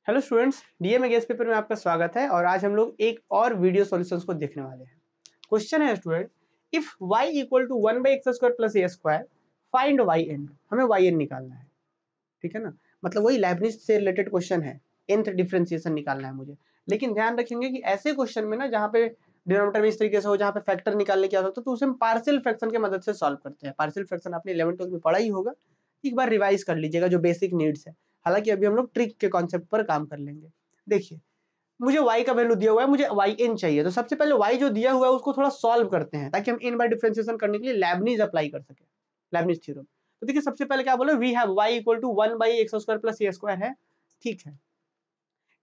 Hello students, DM gas paper में आपका स्वागत है। और आज हम लोग एक और वीडियो सॉल्यूशंस को देखने वाले हैं। क्वेश्चन है student, if y equal to 1/x² plus a² find yn। हमें yn निकालना है, ठीक है ना। मतलब वही लेibniz से रिलेटेड क्वेश्चन है, nth डिफरेंशिएशन निकालना है मुझे। लेकिन ध्यान रखेंगे कि ऐसे क्वेश्चन में ना जहाँ पे डिनोमिनेटर में इस तरीके से हो, जहाँ पे फैक्टर निकालने की आवश्यकता तो उसे हम पार्शियल फ्रैक्शन की मदद से सॉल्व करते हैं। पार्शियल फ्रैक्शन आपने 11th-12th में पढ़ा ही होगा, एक बार रिवाइज कर लीजिएगा जो बेसिक नीड्स है। हालांकि अभी हम लोग ट्रिक के कॉन्सेप्ट पर काम कर लेंगे। देखिए, मुझे y का वैल्यू दिया हुआ है, मुझे yn चाहिए। तो सबसे पहले y जो दिया हुआ है उसको थोड़ा सॉल्व करते हैं ताकि हम n बाय डिफरेंशिएशन करने के लिए लेibniz अप्लाई कर सके, लेibniz थ्योरम। तो देखिए, सबसे पहले क्या बोले, we have y equal to 1/x² plus a² है, ठीक है।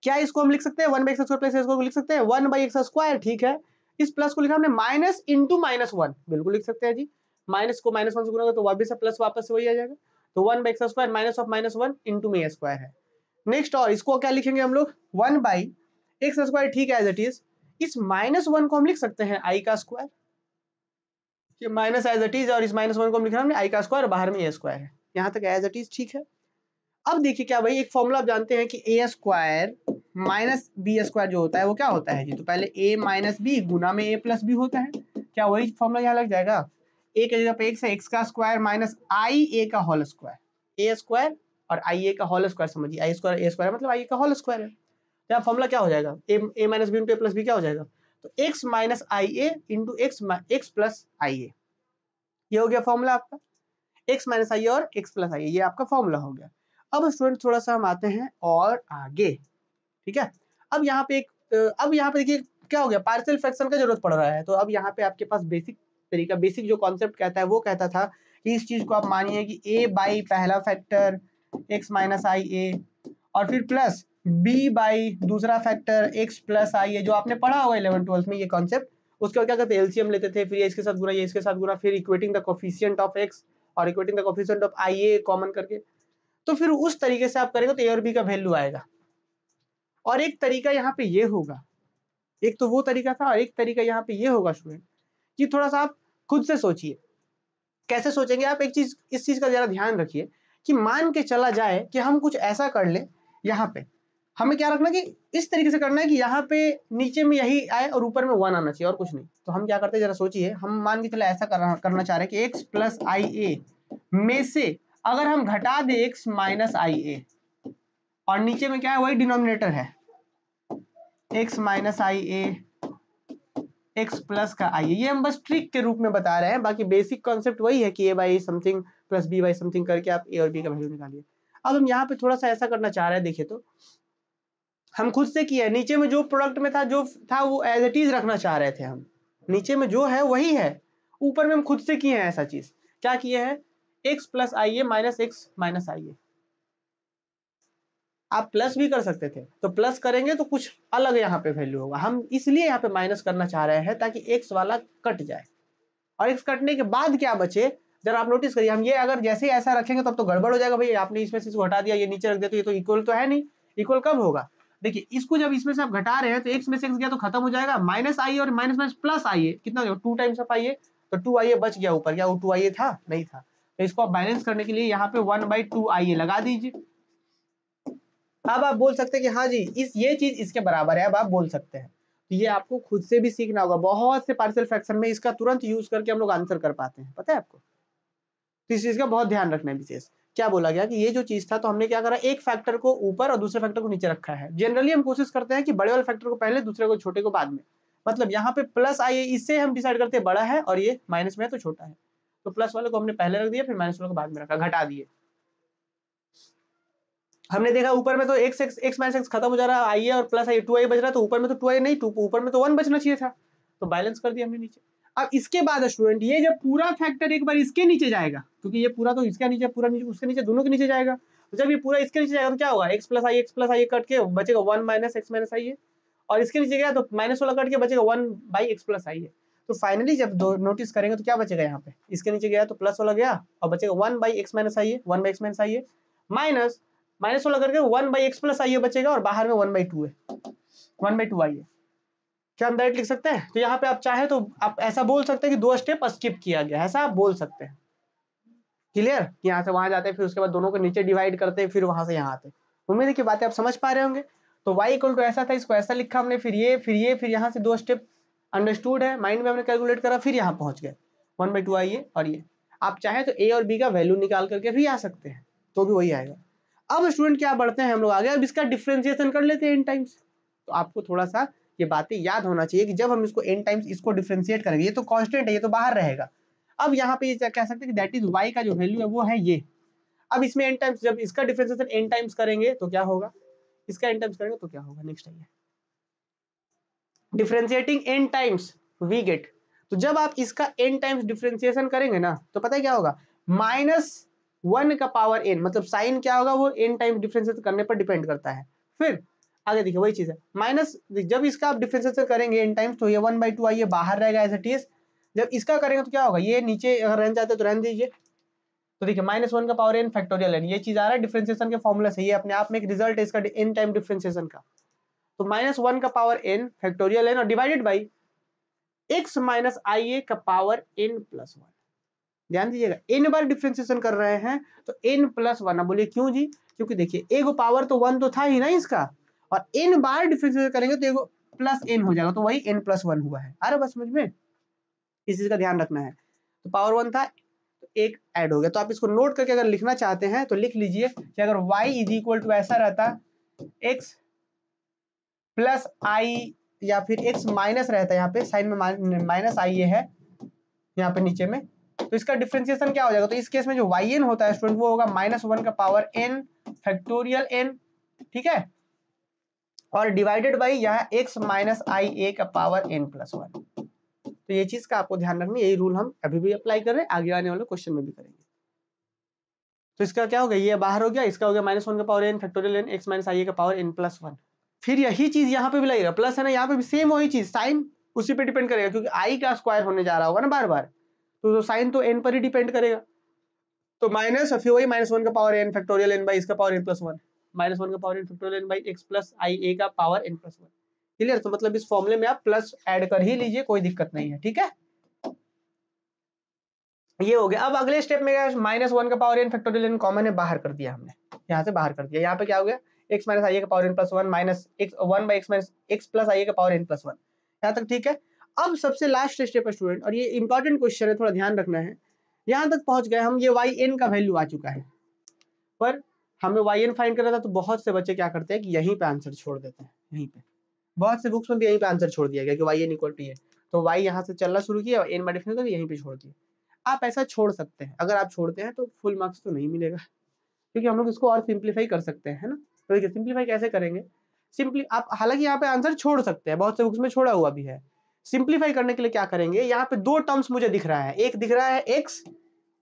क्या इसको हम लिख सकते हैं 1/x² प्लस a² को लिख सकते हैं 1/x², ठीक है। इस प्लस को लिखा हमने माइनस इंटू -1, बिल्कुल लिख सकते हैं जी। माइनस को -1 से गुणा करो तो वापस से प्लस वापस से वही आ जाएगा। तो 1/x² माइनस ऑफ -1 इंटू में a² है। नेक्स्ट, और इसको क्या लिखेंगे हम लोग 1/x², ठीक है, एज इट इज। इस -1 को हम लिख सकते हैं i का स्क्वायर, ये माइनस एज इट इज, और इस -1 को हम लिख रहे हैं हमने i का स्क्वायर, बाहर में a² है। यहाँ तक एज इट इज, ठीक है। अब देखिए क्या भाई, एक फॉर्मूला आप जानते हैं कि a² माइनस b² जो होता है वो क्या होता है जी। तो पहले a माइनस बी गुना में a प्लस बी होता है। क्या वही फॉर्मूला यहाँ लग जाएगा, a के जगह पे x है, x का स्क्वायर माइनस i a का होल स्क्वायर, a² और i a का होल स्क्वायर, समझिए i² a² मतलब i a का होल स्क्वायर है। तो यहाँ फॉर्मूला क्या हो जाएगा, a minus B into a plus B क्या हो जाएगा, तो x minus I A into x plus I A, ये हो गया फॉर्मूला आपका। x माइनस आई ए और x प्लस आई ए, ये आपका फॉर्मूला हो गया। अब स्टूडेंट थोड़ा सा हम आते हैं और आगे, ठीक है। अब यहाँ पे देखिए क्या हो गया, पार्शियल फ्रैक्शन का जरूरत पड़ रहा है। तो अब यहाँ पे आपके पास बेसिक तरीका, बेसिक जो कॉन्सेप्ट कहता है वो कहता था कि इस चीज को आप मानिए कि a बाई पहला फैक्टर x माइनस आई ए और फिर प्लस b बाई दूसरा फैक्टर x प्लस आई ए, जो आपने पढ़ा होगा 11th-12th में ये कॉन्सेप्ट। उसके बाद क्या करते, एलसीएम लेते थे, फिर ये इसके साथ गुना, ये इसके साथ गुना, फिर equating the coefficient of x और equating the coefficient of I A common करके। तो फिर उस तरीके से आप करेंगे तो ए और बी का वैल्यू आएगा। और एक तरीका यहाँ पे ये होगा, एक तो वो तरीका था, और एक तरीका यहाँ पे ये होगा स्टूडेंट कि थोड़ा सा आप खुद से सोचिए। कैसे सोचेंगे आप, एक चीज, इस चीज का जरा ध्यान रखिए कि मान के चला जाए कि हम कुछ ऐसा कर ले, यहाँ पे हमें क्या रखना कि इस तरीके से करना है कि यहाँ पे नीचे में यही आए और ऊपर में 1 आना चाहिए और कुछ नहीं। तो हम क्या करते हैं, जरा सोचिए। हम मान के चले ऐसा करना चाह रहे हैं कि x प्लस आई ए में से अगर हम घटा दे x माइनस आई ए, और नीचे में क्या है, वही डिनोमिनेटर है x माइनस आई ए x प्लस का आई ए। ये हम बस ट्रिक के रूप में बता रहे हैं, बाकी बेसिक कॉन्सेप्ट वही है कि a by something plus b by something करके आप a और b का वैल्यू निकालिए। अब हम यहाँ पे थोड़ा सा ऐसा करना चाह रहे हैं, देखिए तो हम खुद से किया है, नीचे में जो प्रोडक्ट में था जो था वो एज इट इज रखना चाह रहे थे हम, नीचे में जो है वही है, ऊपर में हम खुद से किए हैं ऐसा चीज। क्या किए हैं, x प्लस आई ए माइनस x माइनस आई ए। आप प्लस भी कर सकते थे, तो प्लस करेंगे तो कुछ अलग यहाँ पे वैल्यू होगा। हम इसलिए यहाँ पे माइनस करना चाह रहे हैं ताकि x वाला कट जाए, और x कटने के बाद क्या बचे, जरा आप नोटिस करिए। हम ये अगर जैसे ही ऐसा रखेंगे तब तो गड़बड़ हो जाएगा भाई, आपने इसमें से इसको हटा दिया, ये नीचे रख दिया, तो ये तो इक्वल तो है नहीं। इक्वल कब होगा, देखिए इसको जब इसमें से आप घटा रहे हैं तो x में से x गया तो खत्म हो जाएगा, माइनस आई और माइनस माइनस प्लस आई कितना हो जाएगा, 2 टाइम्स ऑफ आई, तो 2 आई बच गया ऊपर। क्या वो 2 आई था, नहीं था। तो इसको आप बैलेंस करने के लिए यहाँ पे 1/2 आई लगा दीजिए। अब आप बोल सकते हैं कि हाँ जी ये चीज इसके बराबर है, अब आप बोल सकते हैं। तो ये आपको खुद से भी सीखना होगा, बहुत से पार्शियल फ्रैक्शन में इसका तुरंत यूज करके हम लोग आंसर कर पाते हैं, पता है आपको। तो इस चीज का बहुत ध्यान रखना है विशेष। क्या बोला गया कि ये जो चीज था, तो हमने क्या करा, एक फैक्टर को ऊपर और दूसरे फैक्टर को नीचे रखा है। जनरली हम कोशिश करते हैं कि बड़े वाले फैक्टर को पहले, दूसरे को छोटे को बाद में। मतलब यहाँ पे प्लस आई, इससे हम डिसाइड करते हैं बड़ा है और ये माइनस में है तो छोटा है, तो प्लस वाले को हमने पहले रख दिया, फिर माइनस वाले को बाद में रखा, घटा दिए। हमने देखा ऊपर में तो x माइनस x खत्म हो जा रहा है, आई है और प्लस आई 2 आई बच रहा है, तो ऊपर में तो 2 आई नहीं, ऊपर में तो 1 बचना चाहिए था, तो बैलेंस कर दिया हमने नीचे। अब इसके बाद स्टूडेंट, ये जब पूरा फैक्टर एक बार इसके नीचे जाएगा, क्योंकि ये पूरा तो इसका नीचे, पूरा नीचे उसके नीचे, दोनों के नीचे जाएगा। तो जब ये पूरा इसके नीचे जाएगा तो क्या होगा, x प्लस आई कट के बचेगा 1 माइनस x माइनस आई, और इसके नीचे गया तो माइनस वाला कट के बचेगा 1/x प्लस आई। तो फाइनली जब दो नोटिस करेंगे तो क्या बचेगा, यहाँ पे इसके नीचे गया तो प्लस वाला गया और बचेगा 1/x माइनस आई, 1/x माइनस आई माइनस माइनस वाला करके 1/x प्लस आई बचेगा, और बाहर में 1/2 है, 1/2 आई है। क्या हम डायरेक्ट लिख सकते हैं। तो यहाँ पे आप चाहे तो आप ऐसा बोल सकते हैं कि 2 स्टेप स्किप किया गया, ऐसा आप बोल सकते हैं। क्लियर, यहाँ से वहां जाते हैं, फिर उसके बाद दोनों को नीचे डिवाइड करते हैं, फिर वहां से यहाँ आते हैं। उम्मीद है कि बातें आप समझ पा रहे होंगे। तो y इक्वल टू ऐसा था, इसको ऐसा लिखा हमने, फिर यहाँ से 2 स्टेप अंडरस्टूड है, माइंड में हमने कैलकुलेट करा, फिर यहाँ पहुंच गए 1/2 आई ए। और ये आप चाहे तो a और b का वैल्यू निकाल करके भी आ सकते हैं, तो भी वही आएगा। अब स्टूडेंट क्या बढ़ते हैं हम लोग आगे, अब इसका डिफ्रेंसिएशन कर लेते हैं n टाइम्स। तो आपको थोड़ा सा ये बातें याद होना चाहिए कि जब हम इसको n टाइम्स इसको डिफ्रेंशिएट करेंगे, ये तो कांस्टेंट है, ये तो बाहर रहेगा। अब यहाँ पे ये कह सकते हैं कि दैट इज y का जो वैल्यू है वो है ये। अब इसमें n टाइम्स, जब इसका डिफ्रेंशिएशन n टाइम्स करेंगे तो क्या होगा, इसका n टाइम्स करेंगे तो क्या होगा, नेक्स्ट आइए, differentiating n times we get. तो जब आप इसका n टाइम्स डिफ्रेंशिएशन करेंगे ना, तो पता है क्या होगा, -1 का पावर n, मतलब साइन क्या होगा वो n टाइम्स डिफ्रेंशिएशन करने पर डिपेंड करता है। फिर आगे देखिए वही चीज है, माइनस जब इसका आप डिफ्रेंशिएशन करेंगे n टाइम्स तो ये 1/2 आई ये बाहर रहेगा एज इट इज। जब इसका करेंगे तो क्या होगा, ये नीचे अगर रहना चाहते तो रहने दीजिए। तो देखिए -1 का पावर n फैक्टोरियल n, ये चीज आ रहा है डिफरेंशिएशन के फॉर्मूला से, ये अपने आप में एक रिजल्ट है इसका n टाइम डिफरेंशिएशन का। तो -1 का पावर n फैक्टोरियल n और डिवाइडेड बाई x माइनस आई ए का पावर n प्लस 1। ध्यान दीजिएगा n बार डिफरेंशिएशन कर रहे हैं तो n प्लस 1। अब बोलिए क्यों जी, क्योंकि देखिए एगो पावर तो 1 तो था ही ना इसका, और n बार डिफरेंशिएशन करेंगे तो एगो प्लस n हो जाएगा, तो वही n प्लस 1 हुआ है। अरे बस समझ में, इस चीज का ध्यान रखना है। तो पावर 1 था तो एक ऐड हो गया। तो आप इसको नोट करके अगर लिखना चाहते हैं तो लिख लीजिए कि अगर y इज इक्वल टू ऐसा रहता x प्लस आई या फिर x माइनस रहता है, यहाँ पे साइन में माइनस आई है यहाँ पे नीचे में, तो इसका डिफरेंशिएशन क्या हो जाएगा, तो इस केस में जो yn होता है स्टूडेंट वो होगा -1 का पावर n फैक्टोरियल n, ठीक है, और डिवाइडेड बाई यहाँ x माइनस आई ए का पावर n प्लस 1। तो ये चीज का आपको ध्यान रखना, यही रूल हम अभी भी अप्लाई कर रहे हैं, आगे आने वाले क्वेश्चन में भी करेंगे। तो इसका क्या हो गया, ये बाहर हो गया, इसका हो गया -1 का power n factorial n x minus आई ए का पावर n प्लस 1। फिर यही चीज यहाँ पे भी लगेगा, प्लस है ना, यहाँ पे भी सेम वही चीज, साइन उसी पे डिपेंड करेगा क्योंकि आई का स्क्वायर होने जा रहा होगा ना बार बार, तो साइन तो n पर ही डिपेंड करेगा। तो माइनस फिर वही -1 का power n factorial n by इसका पावर n प्लस 1, -1 का power n factorial n by x plus आई ए का पावर n प्लस 1। क्लियर, तो मतलब इस फॉर्मूले में आप प्लस ऐड कर ही लीजिए, कोई दिक्कत नहीं है, ठीक है। ये हो गया। अब अगले स्टेप में -1 का power n factorial n common है, बाहर कर दिया हमने, यहाँ से बाहर कर दिया। यहाँ पे क्या हो गया, x माइनस आई ए का power n plus 1 minus x 1 by x minus x plus आई ए का पावर n प्लस 1। यहाँ तक ठीक है। अब सबसे लास्ट स्टेप है स्टूडेंट, और ये इंपॉर्टेंट क्वेश्चन है, थोड़ा ध्यान रखना है। यहाँ तक पहुंच गए हम, ये yn का वैल्यू आ चुका है, पर हमें yn फाइंड करना था, तो बहुत से बच्चे क्या करते हैं कि यहीं पे आंसर छोड़ देते हैं, यहीं पे बहुत से बुक्स में भी यहीं पे आंसर छोड़ दिया गया कि yn इक्वल टू ये, तो y यहाँ से चलना शुरू किया और n बाई डेफिनेशन यहीं पे छोड़ दिया। आप ऐसा छोड़ सकते हैं, अगर आप छोड़ते हैं तो फुल मार्क्स तो नहीं मिलेगा, क्योंकि हम लोग इसको और सिंप्लीफाई कर सकते हैं, है ना। तो देखिए सिंप्लीफाई कैसे करेंगे, सिंपली आप हालांकि यहाँ पे आंसर छोड़ सकते हैं, बहुत से बुक्स में छोड़ा हुआ भी है। सिंप्लीफाई करने के लिए क्या करेंगे, यहाँ पे 2 टर्म्स मुझे दिख रहा है, एक दिख रहा है x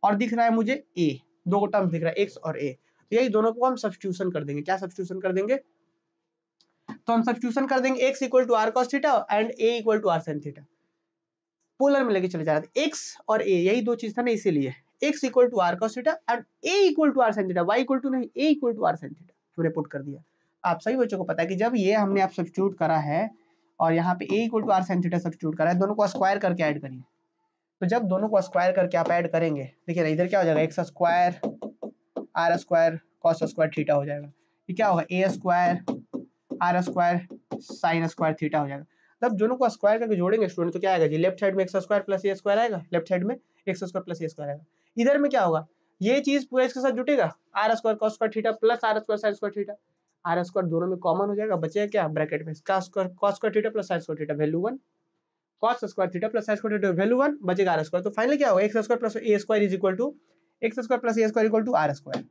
और दिख रहा है मुझे a, 2 टर्म्स दिख रहा है x और a, तो यही दोनों को हम सब्स्टिट्यूशन कर देंगे। क्या सब्स्टिट्यूशन कर देंगे, तो हम सब्स्टिट्यूशन कर देंगे x equal to R cos theta and a equal to are sine theta, polar में लेके चले जा रहे थे, x और a यही 2 चीज था ना, इसीलिए x equal to R cos theta and a equal to are sine theta, y equal to नहीं a equal to are sine theta, हमने पुट कर दिया। आप सभी बच्चों को पता है कि जब ये हमने आप सब्स्टिट्यूट करा है और यहाँ पे a equal to are sine theta substitute करा है, दोनों को स्क्वायर करके ऐड करिए। तो जब दोनों को स्क्वायर करके आप ऐड करेंगे, देखिए ना इधर क्या हो जाएगा, x square R square cos square theta हो जाएगा, ये क्या होगा a square R square sine square theta हो जाएगा। तब दोनों को स्क्वायर करके जोड़ेंगे स्टूडेंट, तो क्या आएगा जी, लेफ्ट साइड में एक्स स्क्वायर प्लस ए स्क्वायर आएगा, लेफ्ट साइड में एक्स स्क्वायर प्लस ए स्क्वायर आएगा। इधर में क्या होगा, ये चीज पूरा इसके साथ जुटेगा, r square cos square theta plus r square sine square theta, r square दोनों में कॉमन हो जाएगा, बचेगा क्या ब्रैकेट में cos square theta plus sine square theta value 1, cos square theta plus sine square theta value 1, बचेगा r square. तो finally क्या होगा, x square plus A square is equal to x square plus A square equal to are square.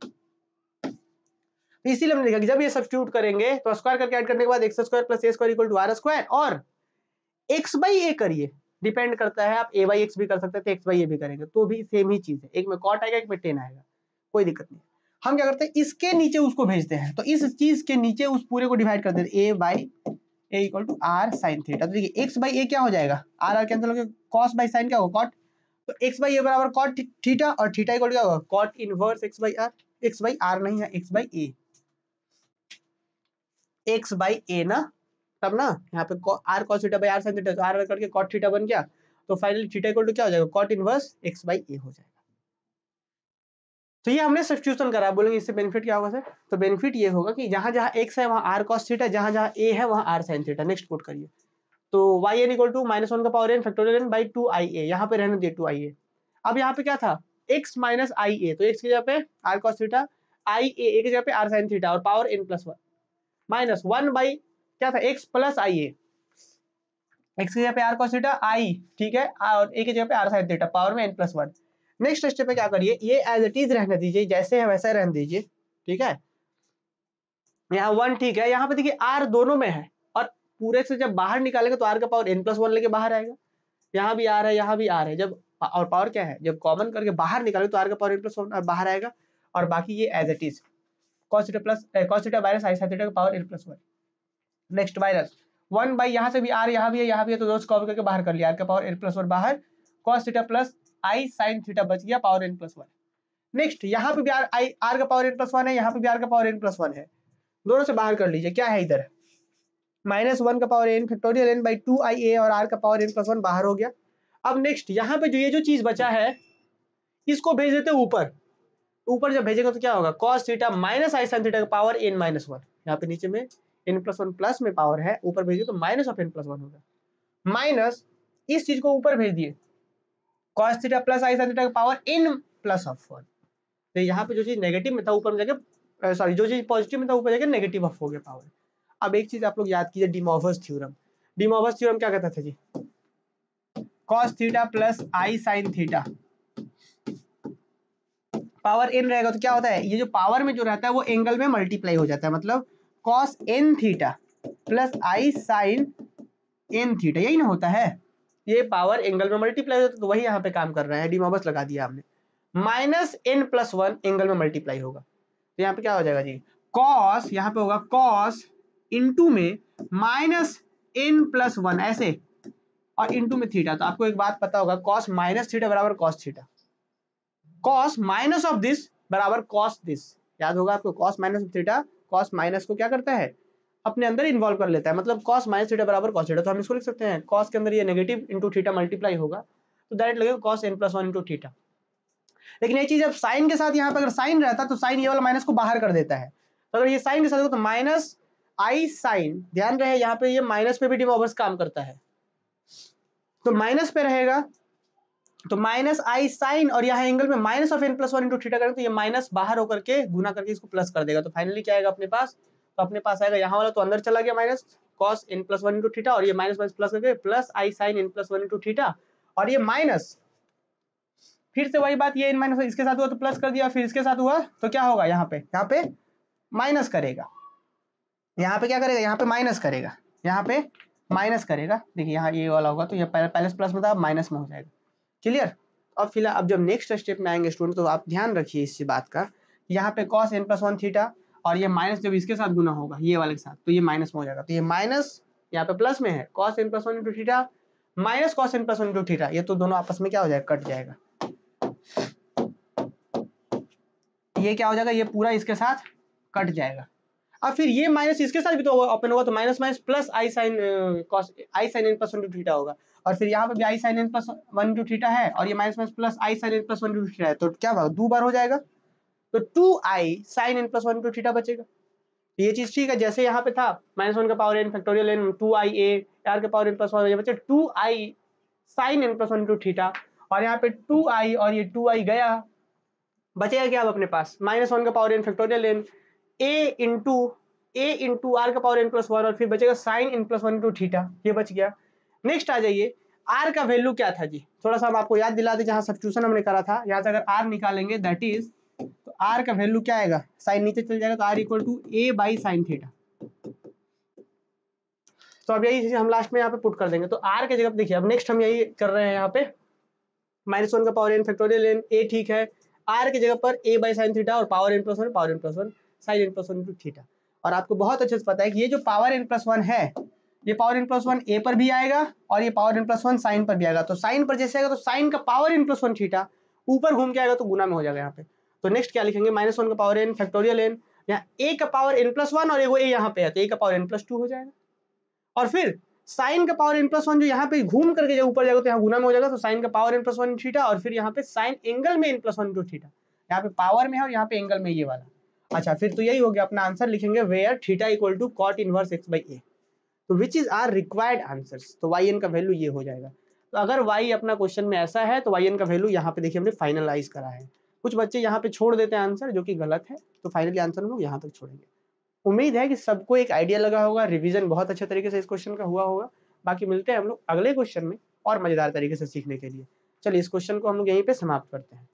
तो इसीलिए हमने देखा कि जब ये सब्स्टिट्यूट करेंगे तो स्क्वायर करके ऐड करने के बाद x square plus A square equal to are square, और एक्स बाई ए करिए, डिपेंड करता है, आप ए बाई एक्स भी कर सकते थे, एक्स बाई ए भी करेंगे तो भी सेम ही चीज है, एक में कॉट आएगा एक में टेन आएगा, कोई दिक्कत नहीं। हम क्या करते हैं, इसके नीचे उसको भेजते हैं, तो इस चीज के नीचे उस पूरे को डिवाइड कर देते हैं, a by a equal to are sine theta. तो देखिए एक्स बाई ए क्या हो जाएगा, आर कैंसिल हो गया, कॉस बाई साइन क्या होगा कॉट, तो एक्स बाई ए बराबर कॉट थीटा और थीटा इक्वल क्या होगा cot inverse x by r, x by r नहीं है x by a, x by a ना, तब ना यहाँ पे r cos theta by r sine theta, r करके कॉट थीटा बन गया, तो फाइनली थीटा इक्वल टू क्या हो जाएगा कॉट इनवर्स एक्स बाई ए हो जाएगा। तो ये हमने सब्स्टिट्यूशन करा। बोलेंगे इससे बेनिफिट क्या होगा सर? तो बेनिफिट ये होगा कि जहां जहां x है वहां r cos थीटा, जहां जहां a है वहां r sin theta. Next put करिए तो yn इक्वल टू -1 का power n factorial n by 2ia, यहाँ पे रहने दिए 2ia। अब यहाँ पे क्या था x माइनस ia, तो x की जगह पे r cos theta, ia a की जगह पे r sin थीटा और power n plus 1 minus 1 by क्या था x प्लस ia, x की जगह पे r cos थीटा i, ठीक है, और a की जगह पे r sin थीटा पावर में n प्लस 1। नेक्स्ट स्टेप पे क्या करिए, ये एज इट इज रहने दीजिए, जैसे है वैसा रहने दीजिए, ठीक है। यहाँ 1 ठीक है, यहाँ पे देखिए r दोनों में है और पूरे से जब बाहर निकालेंगे तो r का पावर n प्लस 1 लेके बाहर आएगा। यहाँ भी r है, यहाँ भी r है, जब और पावर क्या है, जब कॉमन करके बाहर निकालेंगे तो r का पावर n प्लस 1 बाहर आएगा और बाकी ये as it is cos theta minus i sin theta का power n plus 1। Next minus 1 by यहाँ से भी r, यहाँ भी है, यहाँ भी है, तो दोस्त कॉपी करके बाहर कर लिया, r का पावर n प्लस 1 बाहर, cos theta plus i sin theta बच गया पावर n प्लस 1। नेक्स्ट यहाँ पे भी r का पावर n प्लस 1 है, यहाँ पे भी r का पावर n प्लस 1 है, दोनों से बाहर कर लीजिए। क्या है इधर -1 का power n factorial n by 2ia और r का पावर n प्लस 1 बाहर हो गया। अब नेक्स्ट यहाँ पे जो ये जो चीज बचा है इसको भेज देते ऊपर, ऊपर जब भेजेंगे तो क्या होगा, cos theta minus i sin theta का पावर n माइनस 1, यहाँ पे नीचे में n प्लस 1 प्लस में पावर है, ऊपर भेजिए तो माइनस ऑफ n प्लस 1 होगा, माइनस इस चीज को ऊपर भेज दिए cos theta plus i sin theta का पावर n प्लस ऑफ 1। तो यहाँ पे जो चीज नेगेटिव में था ऊपर में जाके सॉरी जो चीज पॉजिटिव में था ऊपर जाके नेगेटिव ऑफ हो गया पावर। अब एक चीज आप लोग याद कीजिए, डिमॉर्फस थ्योरम। डिमॉर्फस थ्योरम क्या कहता था जी, cos theta plus i sin theta power n रहेगा तो क्या होता है, ये जो पावर में जो रहता है वो एंगल में मल्टीप्लाई हो जाता है, मतलब cos n theta plus i sin n theta, यही ना होता है, ये पावर एंगल में मल्टीप्लाई होता है, तो वही यहाँ पे काम कर रहा है, डिमॉर्फस लगा दिया हमने। माइनस n प्लस 1 एंगल में मल्टीप्लाई होगा, तो यहाँ पे क्या हो जाएगा जी, cos, यहाँ पे होगा cos इंटू में माइनस n प्लस 1 ऐसे और इंटू में थीटा। तो आपको एक बात पता होगा, cos माइनस थीटा बराबर cos theta, cos minus of this बराबर cos दिस, याद होगा आपको, cos minus of theta, cos minus को क्या करता है अपने अंदर इन्वॉल्व कर लेता है, मतलब cos माइनस थीटा बराबर cos थीटा। तो हम इसको लिख सकते हैं cos के अंदर ये नेगेटिव इंटू थीटा मल्टीप्लाई होगा तो डायरेक्ट लगेगा cos n plus 1 into theta. लेकिन ये चीज अब साइन के साथ यहाँ पे अगर साइन रहता तो साइन ये वाला माइनस को बाहर कर देता है, तो अगर ये साइन के साथ होगा तो माइनस आई साइन, ध्यान रहे यहाँ पे ये माइनस पे भी डिमॉर्फस काम करता है, तो माइनस पे रहेगा तो माइनस आई साइन और यहाँ एंगल में minus of n plus 1 into theta करेंगे तो ये माइनस बाहर होकर के गुना करके इसको प्लस कर देगा, तो फाइनली क्या आएगा अपने पास, तो अपने पास आएगा यहाँ वाला तो अंदर चला गया minus cos n plus 1 into theta और ये माइनस माइनस प्लस करके plus i sine n plus 1 into theta और ये माइनस फिर से वही बात, ये n माइनस इसके साथ हुआ तो प्लस कर दिया, फिर इसके साथ हुआ तो क्या होगा, यहाँ पे माइनस करेगा, यहाँ पे क्या करेगा, यहाँ पे माइनस करेगा, यहाँ पे माइनस करेगा, देखिए यहाँ ये वाला होगा तो ये पहले प्लस में था अब माइनस में हो जाएगा, क्लियर। अब फिलहाल अब जब नेक्स्ट स्टेप में आएंगे स्टूडेंट तो आप ध्यान रखिए इस बात का, यहाँ पे cos n प्लस 1 थीटा और ये माइनस जब इसके साथ गुना होगा ये वाले के साथ तो ये माइनस में हो जाएगा, तो ये माइनस यहाँ पे प्लस में है cos n plus 1 into theta minus cos n plus 1 into theta, ये तो दोनों आपस में क्या हो जाएगा, कट जाएगा, ये क्या हो जाएगा, ये पूरा इसके साथ कट जाएगा। अब फिर ये माइनस इसके साथ भी तो ओपन होगा तो minus minus plus i sine cos i sine n plus 1 into theta होगा और फिर यहाँ पे भी i sine n plus 1 into theta है और ये minus minus plus i sine n plus 1 into theta है, तो क्या होगा, दो बार हो जाएगा, तो 2i sine n plus 1 into theta बचेगा। ये चीज ठीक है, जैसे यहाँ पे था -1 का power n factorial n 2ia r का पावर n प्लस 1, ये बचे 2i sine n plus 1 into theta और यहाँ पे 2i और ये 2i गया, बचेगा क्या अब अपने पास -1 का power n factorial n a into r का पावर n प्लस 1 और फिर बचेगा sine n plus 1 into theta, ये बच गया। नेक्स्ट आ जाइए, r का वैल्यू क्या था जी, थोड़ा सा हम आपको याद दिला दें, जहां सब्स्टिट्यूशन हमने करा था यहाँ से अगर r निकालेंगे दैट इज, तो r का वैल्यू क्या आएगा, साइन नीचे चल जाएगा तो r equal to a by sine theta. तो अब यही चीज हम लास्ट में यहाँ पे पुट कर देंगे, तो r के जगह पे देखिए अब नेक्स्ट हम यही कर रहे हैं, यहाँ पे -1 का power n factorial n a ठीक है, r की जगह पर a बाई साइन थीटा और power n plus 1 sine n plus 1 into theta. और आपको बहुत अच्छे से पता है कि ये जो पावर n प्लस 1 है ये पावर n प्लस 1 a पर भी आएगा और ये पावर n प्लस 1 साइन पर भी आएगा, तो साइन पर जैसे आएगा तो साइन का पावर n प्लस 1 थीटा ऊपर घूम के आएगा तो गुना में हो जाएगा यहाँ पे। तो नेक्स्ट क्या लिखेंगे, -1 का पावर n फैक्टोरियल n, यहाँ a का पावर n प्लस 1 और एगो a यहाँ पे है तो a का पावर n प्लस 2 हो जाएगा और फिर साइन का पावर n प्लस 1 जो यहाँ पे घूम करके जब ऊपर जाएगा तो यहाँ गुना में हो जाएगा, तो साइन का पावर n प्लस 1 थीटा और फिर यहाँ पे साइन एंगल में n प्लस 1 इंटू थीटा, यहाँ पे पावर में है और यहाँ पे एंगल में ये वाला। अच्छा, फिर तो यही हो गया, अपना आंसर लिखेंगे where theta equal to cot inverse x by a. तो which is our required answers, तो वाई एन का वैल्यू ये हो जाएगा। तो अगर वाई अपना क्वेश्चन में ऐसा है तो वाई एन का वैल्यू यहाँ पे देखिए हमने फाइनलाइज करा है। कुछ बच्चे यहाँ पे छोड़ देते हैं आंसर, जो कि गलत है, तो फाइनली आंसर हम लोग यहाँ तक छोड़ेंगे। उम्मीद है कि सबको एक आइडिया लगा होगा, रिवीजन बहुत अच्छे तरीके से इस क्वेश्चन का हुआ होगा। बाकी मिलते हैं हम लोग अगले क्वेश्चन में और मजेदार तरीके से सीखने के लिए। चलिए इस क्वेश्चन को हम लोग यहीं पे समाप्त करते हैं।